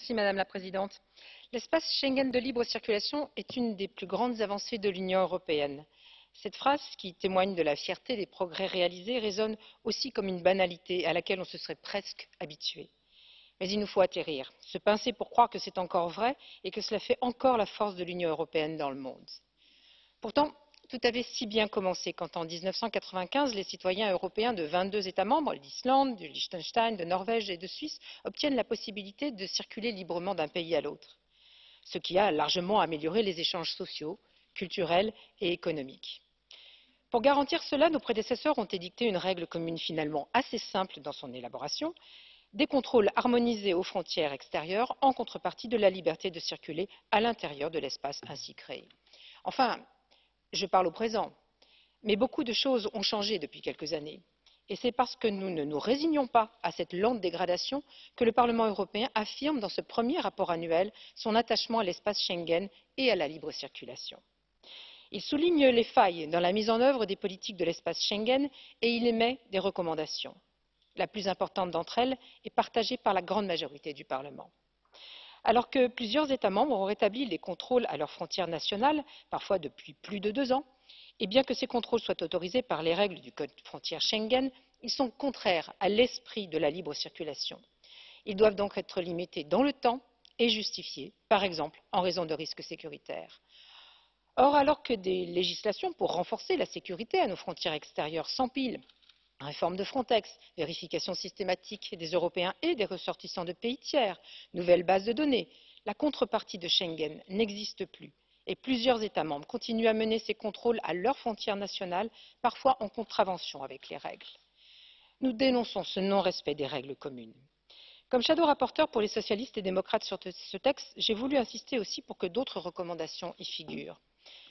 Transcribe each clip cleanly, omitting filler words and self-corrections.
Madame la Présidente. L'espace Schengen de libre circulation est une des plus grandes avancées de l'Union européenne. Cette phrase, qui témoigne de la fierté des progrès réalisés, résonne aussi comme une banalité à laquelle on se serait presque habitué. Mais il nous faut atterrir, se pincer pour croire que c'est encore vrai et que cela fait encore la force de l'Union européenne dans le monde. Pourtant, tout avait si bien commencé quand, en 1995, les citoyens européens de 22 États membres, d'Islande, du Liechtenstein, de Norvège et de Suisse, obtiennent la possibilité de circuler librement d'un pays à l'autre, ce qui a largement amélioré les échanges sociaux, culturels et économiques. Pour garantir cela, nos prédécesseurs ont édicté une règle commune finalement assez simple dans son élaboration, des contrôles harmonisés aux frontières extérieures en contrepartie de la liberté de circuler à l'intérieur de l'espace ainsi créé. Enfin, je parle au présent, mais beaucoup de choses ont changé depuis quelques années. Et c'est parce que nous ne nous résignons pas à cette lente dégradation que le Parlement européen affirme dans ce premier rapport annuel son attachement à l'espace Schengen et à la libre circulation. Il souligne les failles dans la mise en œuvre des politiques de l'espace Schengen et il émet des recommandations. La plus importante d'entre elles est partagée par la grande majorité du Parlement. Alors que plusieurs États membres ont rétabli les contrôles à leurs frontières nationales, parfois depuis plus de 2 ans, et bien que ces contrôles soient autorisés par les règles du code frontière Schengen, ils sont contraires à l'esprit de la libre circulation. Ils doivent donc être limités dans le temps et justifiés, par exemple en raison de risques sécuritaires. Or, alors que des législations pour renforcer la sécurité à nos frontières extérieures s'empilent, réforme de Frontex, vérification systématique des Européens et des ressortissants de pays tiers, nouvelles bases de données, la contrepartie de Schengen n'existe plus et plusieurs États membres continuent à mener ces contrôles à leurs frontières nationales, parfois en contravention avec les règles. Nous dénonçons ce non-respect des règles communes. Comme rapporteure fictive pour les socialistes et démocrates sur ce texte, j'ai voulu insister aussi pour que d'autres recommandations y figurent,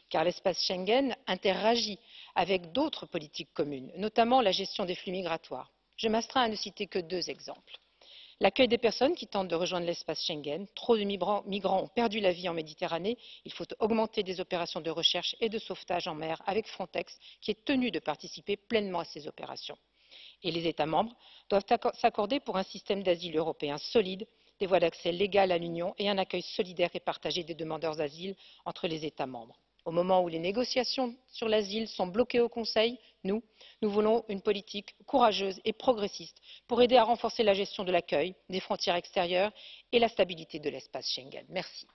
car l'espace Schengen interagit avec d'autres politiques communes, notamment la gestion des flux migratoires. Je m'astreins à ne citer que 2 exemples. L'accueil des personnes qui tentent de rejoindre l'espace Schengen. Trop de migrants ont perdu la vie en Méditerranée. Il faut augmenter des opérations de recherche et de sauvetage en mer avec Frontex, qui est tenu de participer pleinement à ces opérations. Et les États membres doivent s'accorder pour un système d'asile européen solide, des voies d'accès légales à l'Union et un accueil solidaire et partagé des demandeurs d'asile entre les États membres. Au moment où les négociations sur l'asile sont bloquées au Conseil, nous voulons une politique courageuse et progressiste pour aider à renforcer la gestion de l'accueil, des frontières extérieures et la stabilité de l'espace Schengen. Merci.